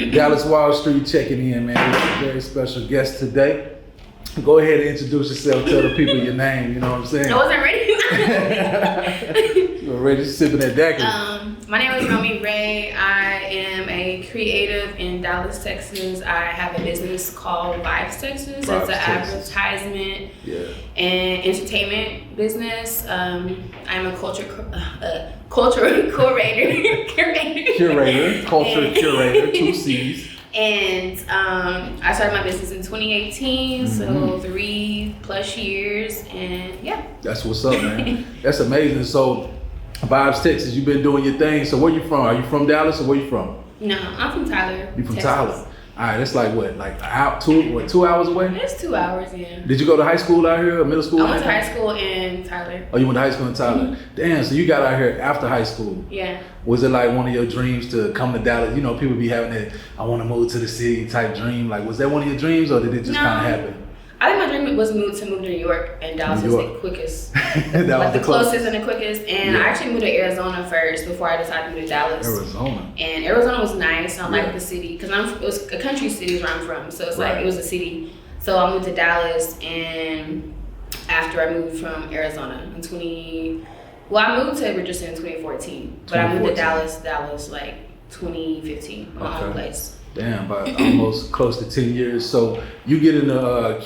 Dallas Wall Street checking in, man. We have a very special guest today. Go ahead and introduce yourself. Tell the people your name. You know what I'm saying? I wasn't ready. You're ready sipping that daiquiri. My name is Romii Rae. I am a creative in Dallas, Texas. I have a business called Vibes Texas. It's an advertisement and entertainment business. I'm a culture curator. Culture curator, 2 C's. And I started my business in 2018, so 3+ years, and yeah. That's what's up, man. That's amazing. So, Vibes Texas, you've been doing your thing. So where you from? Are you from Dallas or where you from? No, I'm from Tyler. You from Texas. Tyler? All right, that's like what? Like 2 hours away? It's 2 hours, yeah. Did you go to high school out here or middle school? I went to high school in Tyler. Oh, you went to high school in Tyler? Damn, so you got out here after high school. Yeah. Was it like one of your dreams to come to Dallas? You know, people be having that, I want to move to the city type dream. Like, was that one of your dreams or did it just kind of happen? I think my dream was to move to New York, and Dallas was the quickest. That like was the closest and the quickest. And I actually moved to Arizona first before I decided to move to Dallas. Arizona. And Arizona was nice. I liked the city because it was a country city where I'm from, so it's like it was a city. So I moved to Dallas, and after I moved from Arizona in I moved to Richardson in 2014, but I moved to Dallas like 2015, my own place. Damn, by almost close to 10 years. So you get into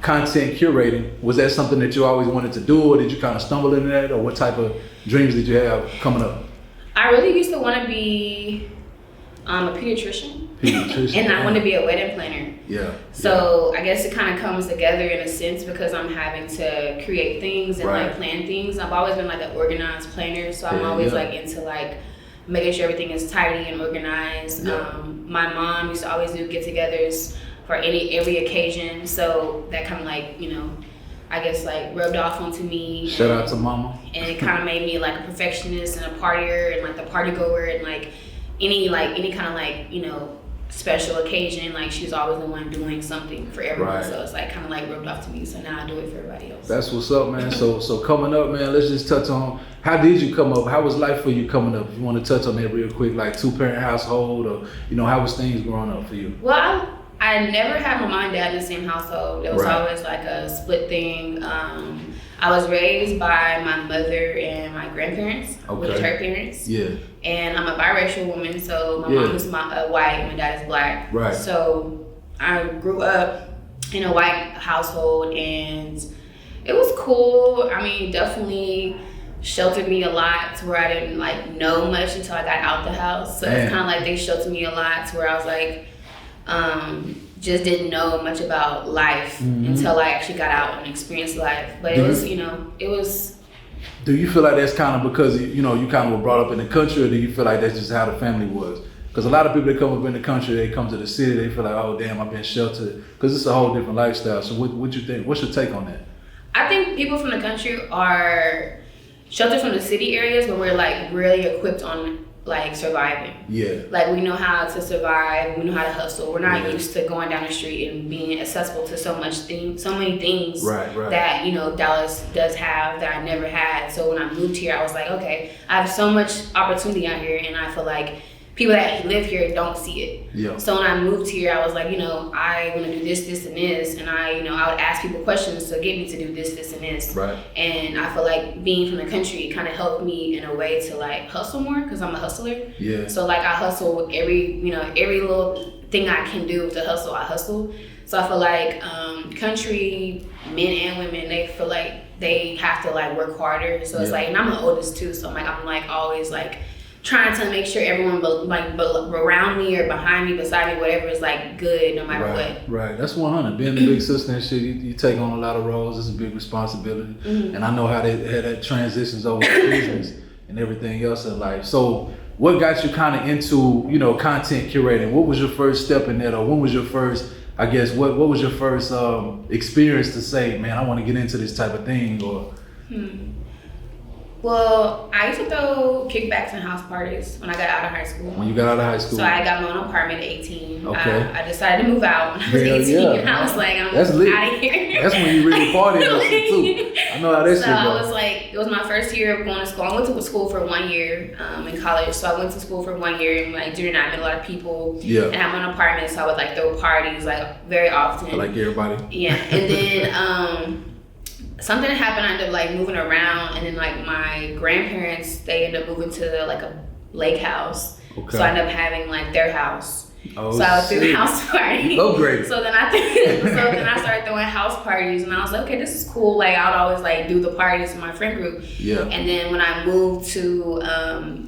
content curating. Was that something that you always wanted to do, or did you kind of stumble into that, or what type of dreams did you have coming up? I really used to want to be a pediatrician. And I want to be a wedding planner. Yeah. So I guess it kind of comes together in a sense because I'm having to create things and like plan things. I've always been like an organized planner, so I'm always like into like making sure everything is tidy and organized. My mom used to always do get-togethers for every occasion, so that kind of like, you know, I guess like rubbed off onto me. Shout out to mama. And it kind of made me like a perfectionist and a partier and like the party goer, and like any kind of like, you know, special occasion, like she was always the one doing something for everyone. So it's like kind of like rubbed off to me, so now I do it for everybody else. That's what's up, man. So coming up, man, let's just touch on, how did you come up? How was life for you coming up? If you want to touch on that real quick, like 2-parent household, or, you know, how was things growing up for you? Well, I never had my mom and dad in the same household. It was always like a split thing. I was raised by my mother and my grandparents, which is her parents. Yeah. And I'm a biracial woman, so my mom is white, my dad is black. Right. So I grew up in a white household, and it was cool. I mean, definitely sheltered me a lot to where I didn't like know much until I got out the house. So it's kind of like they sheltered me a lot to where I was like, just didn't know much about life until I actually got out and experienced life. But it was, you know, it was. Do you feel like that's kind of because, you know, you kind of were brought up in the country, or do you feel like that's just how the family was? Because a lot of people that come up in the country, they come to the city, they feel like, oh damn, I've been sheltered, because it's a whole different lifestyle. So what you think? What's your take on that? I think people from the country are sheltered from the city areas, but we're like really equipped on like surviving. Yeah. Like we know how to survive, we know how to hustle. We're not used to going down the street and being accessible to so many things that, you know, Dallas does have that I never had. So when I moved here, I was like, okay, I have so much opportunity out here, and I feel like people that live here don't see it. Yeah. So when I moved here, I was like, you know, I want to do this, this, and this, and I would ask people questions to get me to do this, this, and this. Right. And I feel like being from the country kind of helped me in a way to like hustle more, because I'm a hustler. Yeah. So like I hustle every little thing I can do to hustle, I hustle. So I feel like country men and women, they feel like they have to like work harder. So it's like, and I'm the oldest too, so I'm like always like trying to make sure everyone around me or behind me, beside me, whatever, is like good no matter what. Right, that's 100. Being the big sister and shit, you take on a lot of roles. It's a big responsibility, and I know how that transitions over to business and everything else in life. So, what got you kind of into, you know, content curating? What was your first step in that, or when was your first? I guess what was your first experience to say, man, I want to get into this type of thing, or? Well, I used to throw kickbacks and house parties when I got out of high school. When you got out of high school? So I got my own apartment at 18. Okay. I decided to move out when I was 18. And I was like, I'm out of here. That's when you really party too. I know how that shit goes. So I was like, it was my first year of going to school. I went to school for 1 year in college. So I went to school for 1 year, and like during that I met a lot of people. Yeah. And I had my own apartment, so I would like throw parties like very often. Like everybody. Yeah. And then something happened. I ended up like moving around, and then like my grandparents, they ended up moving to like a lake house. Okay. So I ended up having like their house. Oh, so I was doing house parties. Oh, great. So then I started throwing house parties, and I was like, okay, this is cool. Like I would always like do the parties in my friend group. Yeah. And then when I moved to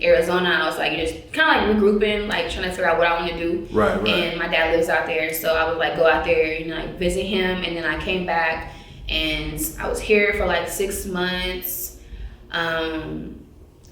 Arizona, I was like just kind of like regrouping, like trying to figure out what I want to do. Right. And my dad lives out there, so I would like go out there and like visit him, and then I came back, and I was here for like 6 months.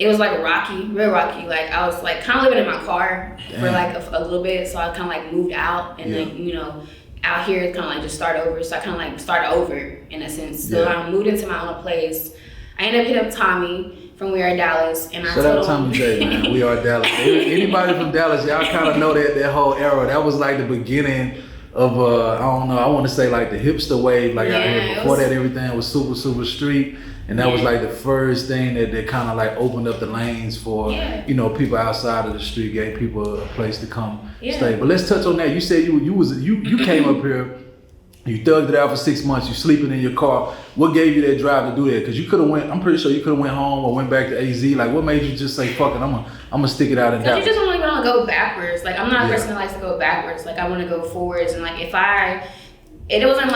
It was like real rocky. Like I was like kind of living in my car for like a little bit. So I kind of like moved out, and then, you know, out here it's kind of like just start over. So I kind of like start over in a sense. So I moved into my own place. I ended up hitting up Tommy from We Are Dallas, and I shout out Tommy J, man. We Are Dallas. Anybody from Dallas, y'all kind of know that whole era. That was like the beginning of I don't know, I want to say like the hipster wave. Like out here before that, everything was super street. And that was like the first thing that kind of like opened up the lanes for, you know, people outside of the street, gave people a place to come stay. But let's touch on that. You said you came up here, you thugged it out for 6 months, you sleeping in your car. What gave you that drive to do that? Because you could have I'm pretty sure you could have went home or went back to AZ. Like what made you just say, fuck it, I'm gonna stick it out in Dallas? You just want to go backwards. Like I'm not a person that likes to go backwards. Like I want to go forwards, and like it wasn't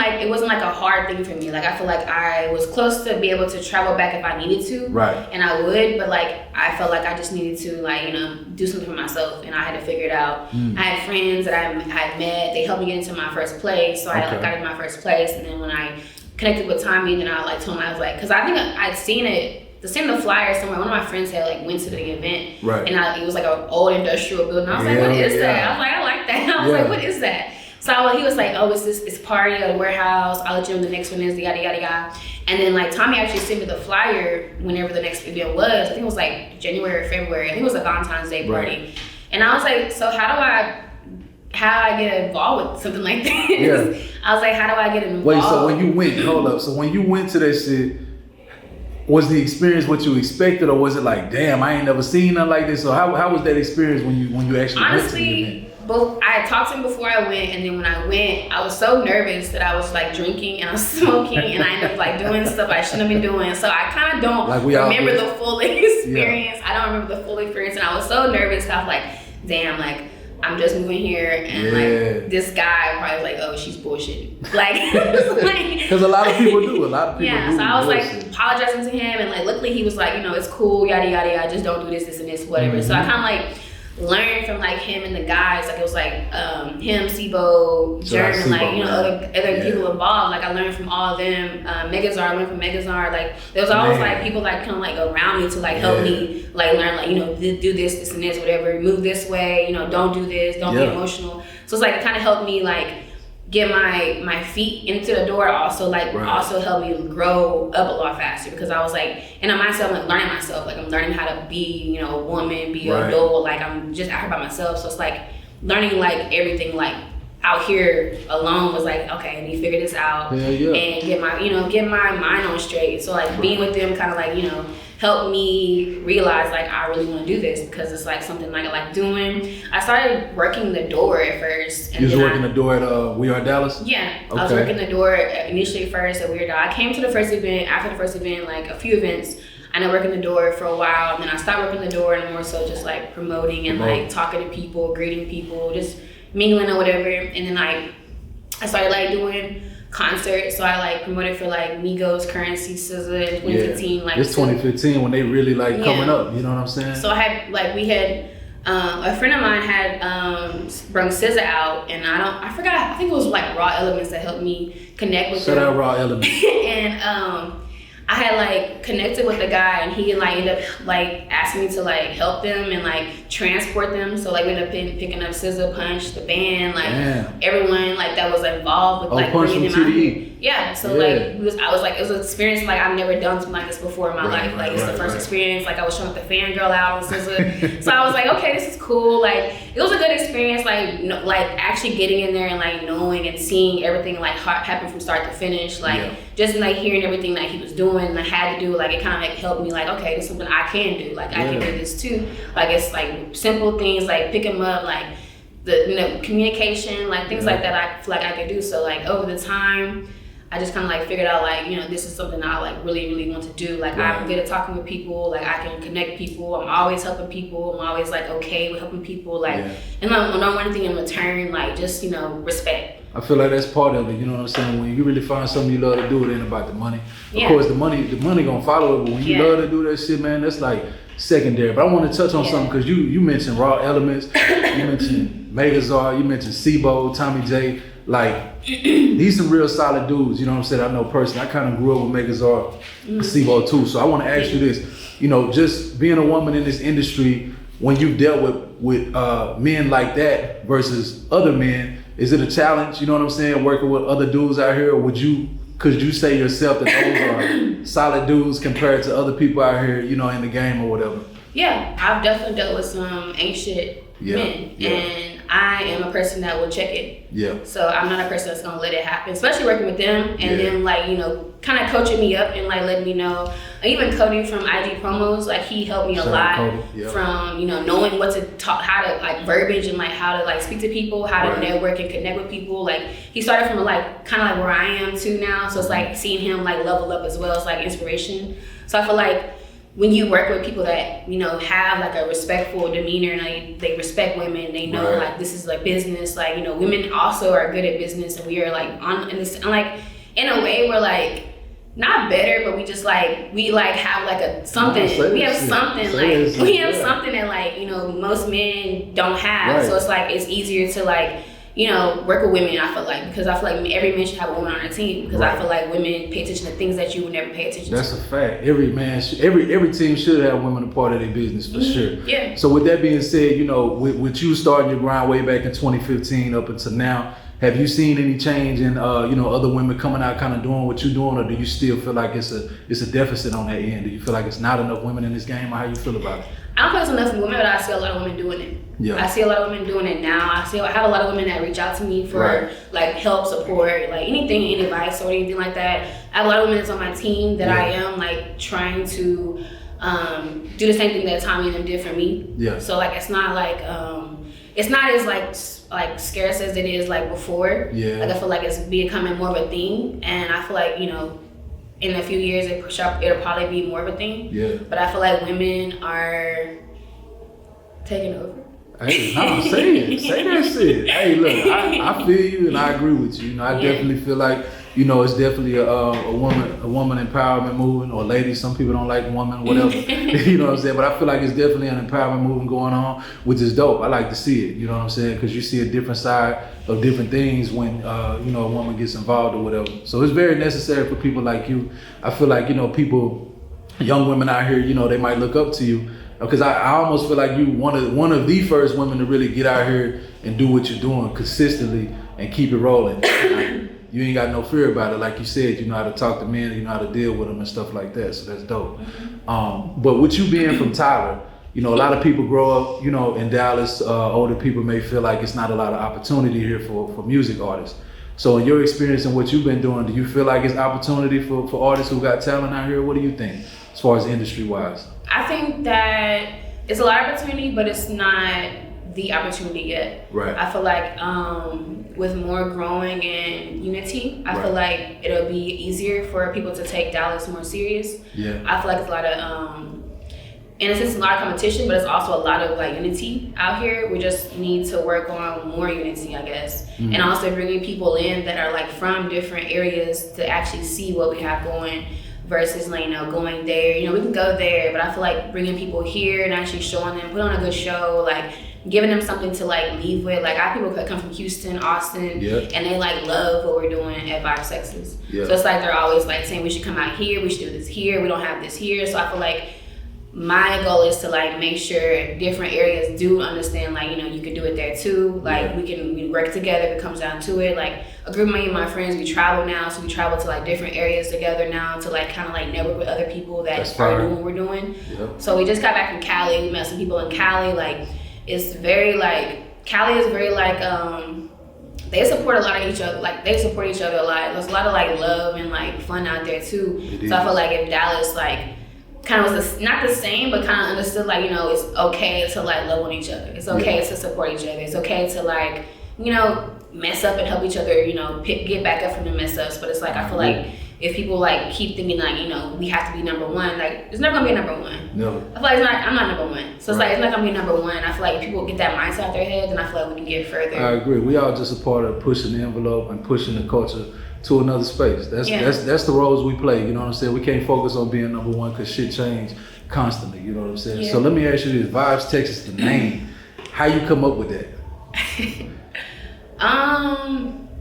like a hard thing for me. Like I feel like I was close to be able to travel back if I needed to. Right. And I would, but like I felt like I just needed to like, you know, do something for myself, and I had to figure it out. I had friends that I had met, they helped me get into my first place. So I like got into my first place, and then when I connected with Tommy, then I like told him, I was like, cause I think I'd seen the flyer somewhere. One of my friends had like went to the event, and it was like an old industrial building. I was like, what is that? I was like, I like that. I was like, what is that? So he was like, oh, it's this party at a warehouse. I'll let you know when the next one is, yada, yada, yada. And then like Tommy actually sent me the flyer whenever the next event was. I think it was like January or February. I think it was a Valentine's Day party. And I was like, so how do I get involved with something like this? Yeah. I was like, how do I get involved? Wait, so when you went, hold up. So when you went to that shit, was the experience what you expected, or was it like, damn, I ain't never seen nothing like this? So how was that experience when you actually went to the event? Both. I had talked to him before I went, and then when I went, I was so nervous that I was like drinking and I was smoking, and I ended up like doing stuff I shouldn't have been doing. So I kind of don't remember the full experience. I don't remember the full experience, and I was so nervous. I was like, damn, like I'm just moving here, and like this guy probably like, oh, she's bullshitting. Like, because a lot of people do. So I was like apologizing to him, and like luckily he was like, you know, it's cool, yada yada yada. Just don't do this, and this, whatever. So I kind of like learned from like him and the guys. Like it was like him, Sibo, Jern, like, you know, other people involved. Like I learned from all of them. Megazar, I learned from Megazar. Like there was always like people like kind of like around me to like help me like learn, like, you know, do this and this, whatever. Move this way, you know, don't do this, don't be emotional. So it's like it kind of helped me like get my feet into the door. Also like also helped me grow up a lot faster, because I was like in a mindset, I'm like learning myself. Like I'm learning how to be, you know, a woman, be an adult. Like I'm just out here by myself. So it's like learning like everything like out here alone was like, okay, I need to figure this out and get my mind on straight. So like being with them kind of like, you know, helped me realize like I really want to do this, because it's like something like I like doing. I started working the door at first. You was working the door at We Are Dallas? Yeah, okay. I was working the door initially first at We Are Dallas. I came to the first event. After the first event, like a few events, I ended up working the door for a while, and then I stopped working the door and more so just like promoting and like talking to people, greeting people, just mingling or whatever. And then I started like doing concerts, so I like promoted for like Migos, Currency, SZA in 2015. Like it's 2015 when they really like coming up. You know what I'm saying? So I had like a friend of mine had brought SZA out, and I forgot. I think it was like Raw Elements that helped me connect with them. Shout out Raw Elements. And I had like connected with the guy, and he like ended up like asking me to like help them and like transport them. So like we ended up picking up SZA, Punch, the band, like everyone like that was involved with like Punch bringing from them out TDE. here. Yeah, so like it was an experience like I've never done something like this before in my life. Like it's the first experience. Like I was showing the fangirl out on SZA. So I was like, okay, this is cool. Like it was a good experience. Like actually getting in there and like knowing and seeing everything like happen from start to finish. Like just like hearing everything that he was doing and I had to do. Like it kind of like helped me. Like okay, this is something I can do. Like I can do this too. Like it's like simple things like pick him up. Like the communication. Like things like that. I feel like I could do. So like over the time. I just kind of like figured out like, this is something I like really, really want to do. Like I'm good at talking with people. Like I can connect people. I'm always helping people. I'm always like okay with helping people. Like, and I don't want anything in return. Like just, respect. I feel like that's part of it. You know what I'm saying? When you really find something you love to do, it ain't about the money. Of course, the money gonna follow it. But when you love to do that shit, man, that's like secondary. But I want to touch on something because you mentioned Raw Elements. You mentioned Megazord. You mentioned Sibo, Tommy J. Like, these some real solid dudes, you know what I'm saying? I know personally. I kind of grew up with Megazord, Sibo too. So I want to ask you this, just being a woman in this industry, when you dealt with men like that versus other men, is it a challenge, you know what I'm saying, working with other dudes out here? Or could you say yourself that those are solid dudes compared to other people out here, in the game or whatever? Yeah, I've definitely dealt with some ain't shit men. And I am a person that will check it. Yeah. So I'm not a person that's gonna let it happen, especially working with them and then like, kind of coaching me up and like letting me know. Even Cody from IG Promos, like he helped me a lot from, knowing what to talk, how to like verbiage and like how to like speak to people, how to network and connect with people. Like he started from like kind of like where I am too now. So it's like seeing him like level up as well as like inspiration. So I feel like when you work with people that, have like a respectful demeanor and they respect women, they know like this is like business, like, women also are good at business and we are like in this, and like in a way we're like not better, but we just like, we like have like a something, we have something like, we have something that like, most men don't have. So it's like, it's easier to like, work with women, I feel like, because I feel like every man should have a woman on their team, because I feel like women pay attention to things that you would never pay attention to. That's a fact. Every man, every team should have women a part of their business for sure. Yeah. So with that being said, with you starting your grind way back in 2015 up until now, have you seen any change in other women coming out kind of doing what you're doing, or do you still feel like it's a deficit on that end? Do you feel like it's not enough women in this game, or how you feel about it? I don't feel it's enough women, but I see a lot of women doing it. Yeah. I see a lot of women doing it now. I have a lot of women that reach out to me for like help, support, like anything, any advice or anything like that. I have a lot of women that's on my team that I am like trying to do the same thing that Tommy and them did for me. Yeah. So like it's not like it's not as like scarce as it is like before. Yeah. Like I feel like it's becoming more of a thing, and I feel like in a few years it'll probably be more of a thing. Yeah. But I feel like women are taking over. Hey, no, say that shit. Hey, look, I feel you and I agree with you. I definitely feel like it's definitely a woman empowerment movement, or ladies. Some people don't like woman, whatever. You know what I'm saying? But I feel like it's definitely an empowerment movement going on, which is dope. I like to see it. You know what I'm saying? Because you see a different side of different things when a woman gets involved or whatever. So it's very necessary for people like you. I feel like people, young women out here, they might look up to you. Because I almost feel like you one of the first women to really get out here and do what you're doing consistently and keep it rolling. You ain't got no fear about it. Like you said, you know how to talk to men, you know how to deal with them and stuff like that. So that's dope. But with you being from Tyler, a lot of people grow up, in Dallas. Older people may feel like it's not a lot of opportunity here for music artists. So in your experience and what you've been doing, do you feel like it's opportunity for artists who got talent out here? What do you think as far as industry wise? I think that it's a lot of opportunity, but it's not the opportunity yet. Right. I feel like with more growing and unity, I feel like it'll be easier for people to take Dallas more serious. Yeah. I feel like it's a lot of, in a sense, a lot of competition, but it's also a lot of like unity out here. We just need to work on more unity, I guess. Mm-hmm. And also bringing people in that are like from different areas to actually see what we have going. Versus like, going there, we can go there, but I feel like bringing people here and actually showing them, put on a good show, like giving them something to like leave with. Like I have people that come from Houston, Austin, and they like love what we're doing at Five Sexes. So it's like they're always like saying we should come out here, we should do this here, we don't have this here. So I feel like my goal is to like make sure different areas do understand, like, you know, you can do it there too. Like we work together if it comes down to it. Like a group of me and my friends, we travel now, so we travel to like different areas together now to like kind of like network with other people that are doing what we're doing. So we just got back from Cali. We met some people in Cali. Like it's very like Cali is very like they support a lot of each other. Like they support each other a lot. There's a lot of like love and like fun out there too. So I feel like if Dallas like kind of was not the same, but kind of understood like, you know, it's okay to like love on each other. It's okay to support each other. It's okay to like, you know, mess up and help each other, you know, get back up from the mess ups. But it's like, I feel like if people like keep thinking like, you know, we have to be number one, like it's never gonna be a number one. No. I feel like I'm not number one. So it's like, it's not gonna be number one. I feel like if people get that mindset out their head, then I feel like we can get further. I agree. We all just a part of pushing the envelope and pushing the culture to another space. That's the roles we play. You know what I'm saying? We can't focus on being number one because shit change constantly. You know what I'm saying? So let me ask you this: Vibes Texas, the name. How you come up with that?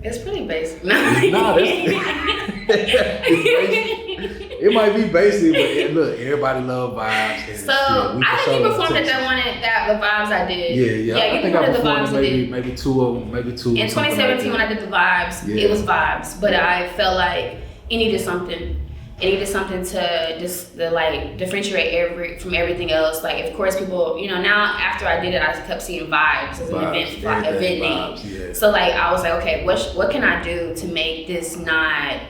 It's pretty basic. It might be basic, but look, everybody love vibes. So I think you performed at that one the vibes I did. Yeah. I think I performed maybe two of them, maybe two. In 2017 when I did the vibes, it was vibes, but I felt like it needed something. It needed something to just like differentiate from everything else. Like, of course, people, you know, now after I did it, I kept seeing vibes as an event name. Yeah. So like, I was like, okay, what can I do to make this not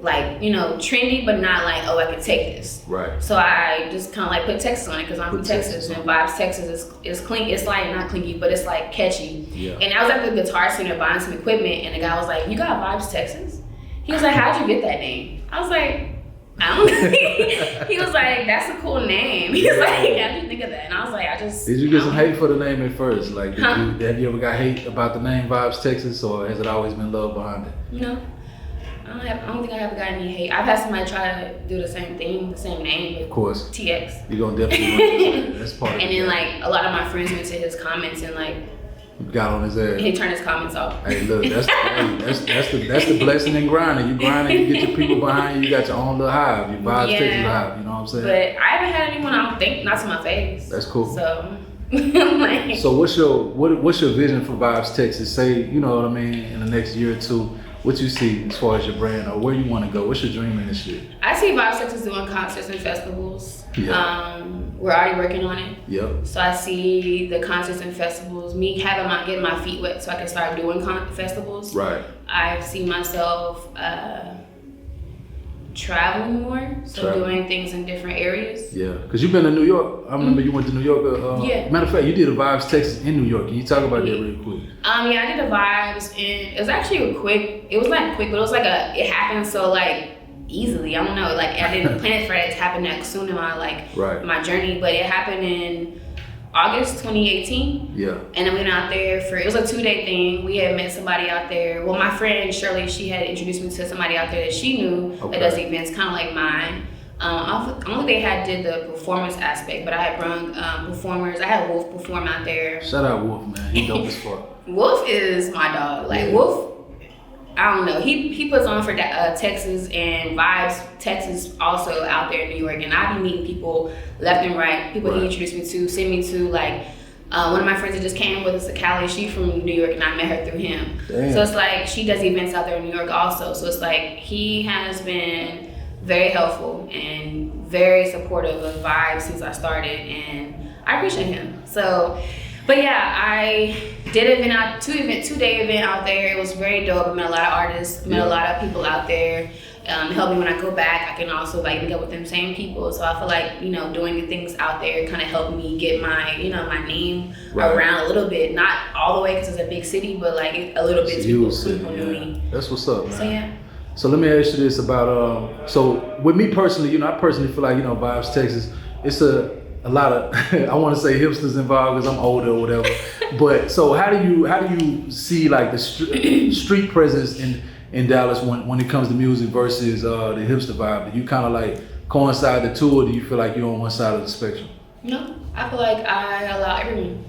like, you know, trendy, but not like, oh, I can take this. Right. So I just kind of like put Texas on it because I'm from Texas, and Vibes Texas is clean. It's like not clingy, but it's like catchy. Yeah. And I was at the Guitar Center buying some equipment, and the guy was like, "You got Vibes Texas?" He was like, "How'd you get that name?" I was like, I don't know. He was like, "That's a cool name." He was like, "How'd you think of that?" And I was like, "I just." Did you get some hate for the name at first? Like, have you ever got hate about the name Vibes Texas, or has it always been love behind it? No. I don't think I ever got any hate. I've had somebody try to do the same thing, the same name. Of course. TX. You're gonna definitely run that's part of it. And then like a lot of my friends went to his comments and like got on his ass. He turned his comments off. Hey, look, that's the blessing in grinding. You grinding, you get your people behind you. You got your own little hive. Your Vibes Texas hive. You know what I'm saying? But I haven't had anyone. I don't think, not to my face. That's cool. So. Like, so what's your vision for Vibes Texas? Say, you know what I mean, in the next year or two. What you see as far as your brand or where you want to go? What's your dream in this year? I see Vibes Texas doing concerts and festivals. Yeah. We're already working on it. Yep. So I see the concerts and festivals, me getting my feet wet so I can start doing festivals. Right. I see myself traveling more, doing things in different areas. Yeah, because you've been to New York. I remember you went to New York. Matter of fact, you did a Vibes Texas in New York. Can you talk about that real quick? Yeah, I did a Vibes, and it was actually quick, but it was like it happened so like easily. I don't know, like I didn't plan it for it to happen that soon in my my journey, but it happened in August 2018. Yeah. And then we went out there it was a 2-day thing. We had met somebody out there. Well, my friend Shirley, she had introduced me to somebody out there that she knew that does events kind of like mine. I don't think they did the performance aspect, but I had brung performers. I had Wolf perform out there. Shout out Wolf, man. He dope as fuck. Wolf is my dog. Like Wolf, I don't know. He puts on for Texas and Vibes Texas also out there in New York, and I be meeting people left and right. People he introduced me to, sent me to like one of my friends that just came with us to Cali. She from New York, and I met her through him. Damn. So it's like she does events out there in New York also. So it's like he has been very helpful and very supportive of Vibes since I started, and I appreciate him. So. But yeah, I did a 2-day event out there. It was very dope. I met a lot of artists, met a lot of people out there. Helped me when I go back. I can also like meet up with them same people. So I feel like, you know, doing the things out there kind of helped me get my, you know, my name around a little bit. Not all the way because it's a big city, but like a little bit. People knew me. That's what's up, man. So yeah. So let me ask you this about so with me personally, you know, I personally feel like, you know, Vibes Texas, it's a lot of I want to say hipsters involved because I'm older or whatever. But so how do you see like the street presence in Dallas when it comes to music versus the hipster vibe? Do you kind of like coincide the two, or do you feel like you're on one side of the spectrum? No, I feel like I allow everyone.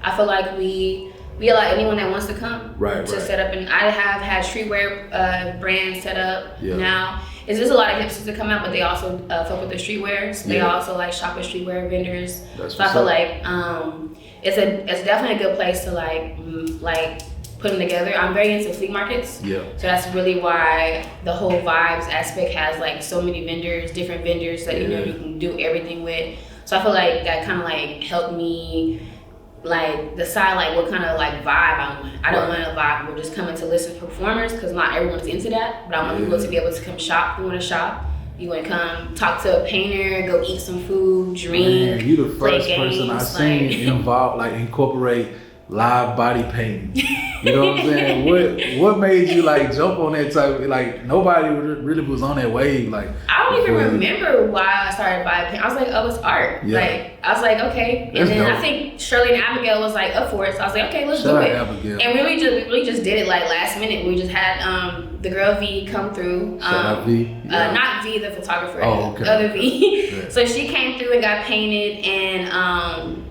I feel like we allow anyone that wants to come to set up, and I have had streetwear brands set up now. is there's a lot of hipsters that come out, but they also fuck with the streetwear. So they also like shop at streetwear vendors. So I feel like it's definitely a good place to like put them together. I'm very into flea markets. Yeah. So that's really why the whole vibes aspect has like so many vendors, different vendors that you know you can do everything with. So I feel like that kind of like helped me like decide like what kind of like vibe I want. I don't want a vibe where just coming to listen to performers because not everyone's into that. But I want people to be able to come shop. You want to shop. You want to come talk to a painter, go eat some food, drink. Man, you the first person I've seen involved like incorporate live body painting. You know what I'm saying? What made you like jump on that type of, like nobody really was on that wave like I don't even remember why I started body painting. I was like, oh, it's art. Like I was like, okay. And then I think Shirley and Abigail was like up for it. So I was like, okay, let's do it. Abigail. And we really just did it like last minute. We just had the girl V come through. Shout out V. Not V the photographer. Oh, okay. The other V. So she came through and got painted and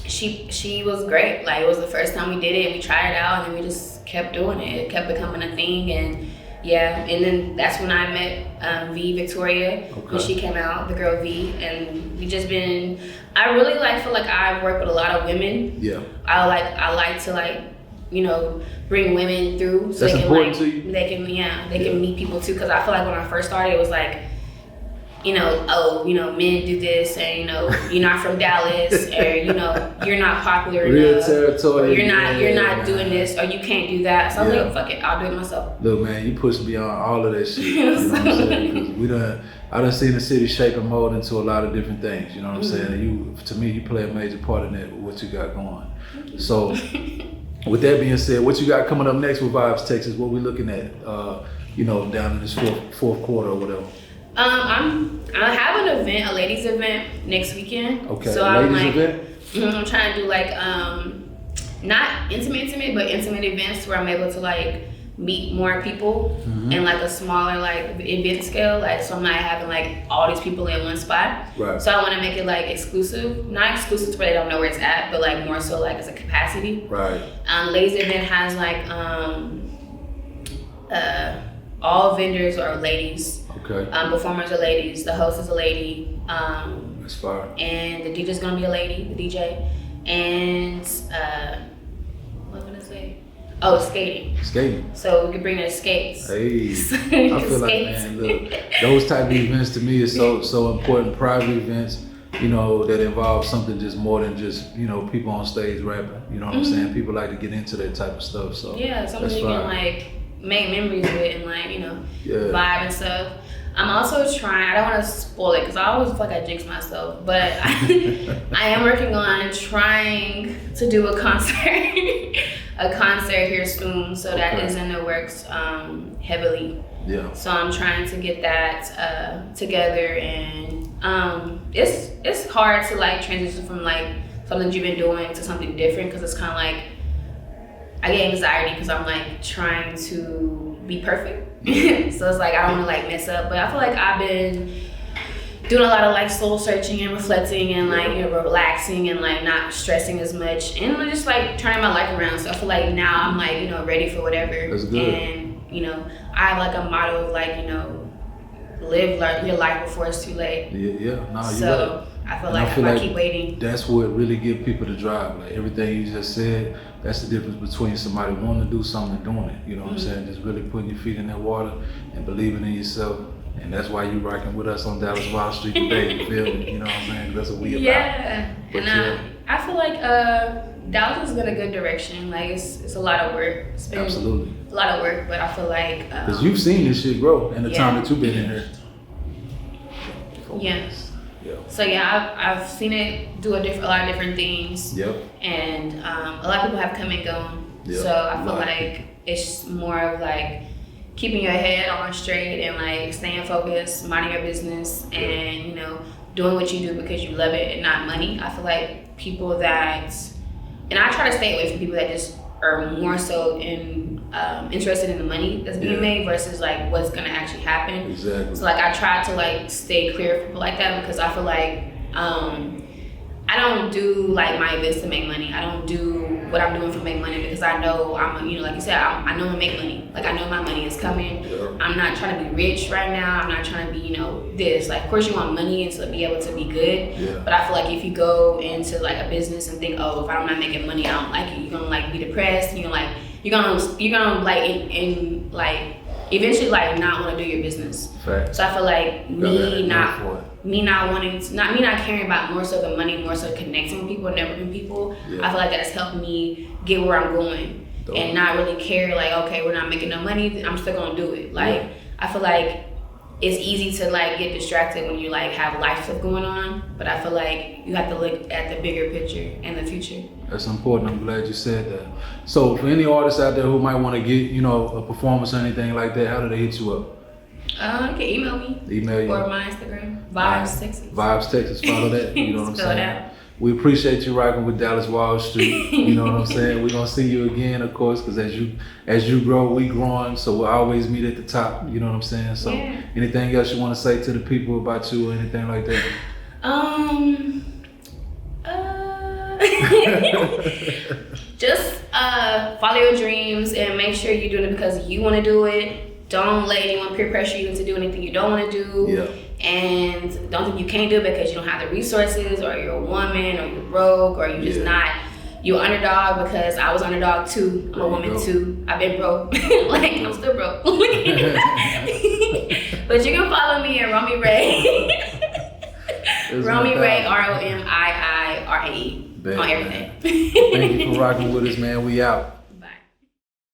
she was great. Like it was the first time we did it and we tried it out and then we just kept doing it. It kept becoming a thing and and then that's when I met V Victoria when she came out, the girl V, and we just been I really feel like I work with a lot of women. Yeah. I like to like, you know, bring women through so that's they can important to you? they can meet people too, because I feel like when I first started it was like, you know, oh, you know, men do this, and you know, you're not from Dallas, or you know, you're not popular enough, or you're not doing this, or you can't do that. So I'm like, fuck it, I'll do it myself. Look, man, you pushed beyond all of that shit. You know what I'm saying? Because I done seen the city shape and mold into a lot of different things. You know what I'm saying? To me, you play a major part in that with what you got going. So, with that being said, what you got coming up next with Vibes Texas? What we looking at? You know, down in this fourth quarter or whatever. I have an event, a ladies event next weekend. Okay, so ladies event? I'm trying to do like, not intimate, but intimate events where I'm able to like meet more people in like a smaller like event scale. Like, so I'm not having like all these people in one spot. Right. So I want to make it like exclusive, not exclusive to where they don't know where it's at, but like more so like as a capacity. Right. Ladies event has like, all vendors are ladies. Okay. Performers are ladies. The host is a lady. That's fire. And the DJ's gonna be a lady. The DJ. And what was I gonna say? Oh, skating. Skating. So we could bring their skates. Hey, I feel like, man, look, those type of events to me is so important. Private events, you know, that involve something just more than just, you know, people on stage rapping. You know what I'm saying? People like to get into that type of stuff. So yeah, something you can like make memories with and like, you know, vibe and stuff. I'm also trying, I don't want to spoil it because I always feel like I jinx myself, but I am working on trying to do a concert here soon. So that is in the works heavily. Yeah. So I'm trying to get that together, and it's hard to like transition from like something you've been doing to something different, because it's kind of like I get anxiety because I'm like trying to be perfect. So it's like I don't want to like mess up, but I feel like I've been doing a lot of like soul searching and reflecting and like, you know, relaxing and like not stressing as much and just like turning my life around. So I feel like now I'm like, you know, ready for whatever. That's good. And you know, I have like a motto of like, you know, live your life before it's too late. Yeah. No, you're so right. I feel like if I keep waiting, that's what really give people the drive. Like everything you just said, that's the difference between somebody wanting to do something and doing it. You know what I'm saying? Just really putting your feet in that water and believing in yourself. And that's why you rocking with us on Dallas Wild Street today. You feel me? You know what I'm saying? That's what we about. Yeah. But and I feel like Dallas is in a good direction. Like it's a lot of work. It's been absolutely a lot of work, but I feel like because you've seen this shit grow in the time that you've been in here. Yeah. So I've seen it do a lot of different things. Yep. And a lot of people have come and gone. Yep. So I feel like it's more of like keeping your head on straight and like staying focused, minding your business, and you know, doing what you do because you love it and not money. I feel like people that, and I try to stay away from people that just are more so interested in the money that's being made versus like what's gonna actually happen. Exactly. So like I try to like stay clear of people like that because I feel like I I don't do like my events to make money. I don't do what I'm doing to make money because I know I'm, you know, like you said, I know I'm gonna make money. Like I know my money is coming. Yeah. I'm not trying to be rich right now. I'm not trying to be, you know, this. Like, of course you want money and to be able to be good. Yeah. But I feel like if you go into like a business and think, oh, if I'm not making money, I don't like it. You're gonna like be depressed. You're gonna like like eventually like not want to do your business. Fact. So I feel like me not caring about more so the money, more so connecting with people and networking people. Yeah. I feel like that's helped me get where I'm going. Dope. And not really care like, okay, we're not making no money, I'm still gonna do it. Like, I feel like it's easy to like get distracted when you like have life stuff going on, but I feel like you have to look at the bigger picture and the future. That's important. I'm glad you said that. So for any artists out there who might want to get, you know, a performance or anything like that, how do they hit you up? You can email me. Email you. Or my Instagram, Vibes Texas. Vibes Texas, follow that. You know what I'm saying? We appreciate you rocking with Dallas Wall Street. You know what I'm saying? We're gonna see you again, of course, because as you grow, we growing. So we'll always meet at the top. You know what I'm saying? So anything else you want to say to the people about you or anything like that? Just follow your dreams and make sure you're doing it because you want to do it. Don't let anyone peer pressure you into doing anything you don't want to do. Yeah. And don't think you can't do it because you don't have the resources or you're a woman or you're broke or you're just not, you're underdog because I was underdog too. I'm a woman too. I've been broke. Like, I'm still broke. But you can follow me at Romii Rae. Romii Rae, ROMIIRAE on everything. Thank you for rocking with us, man. We out.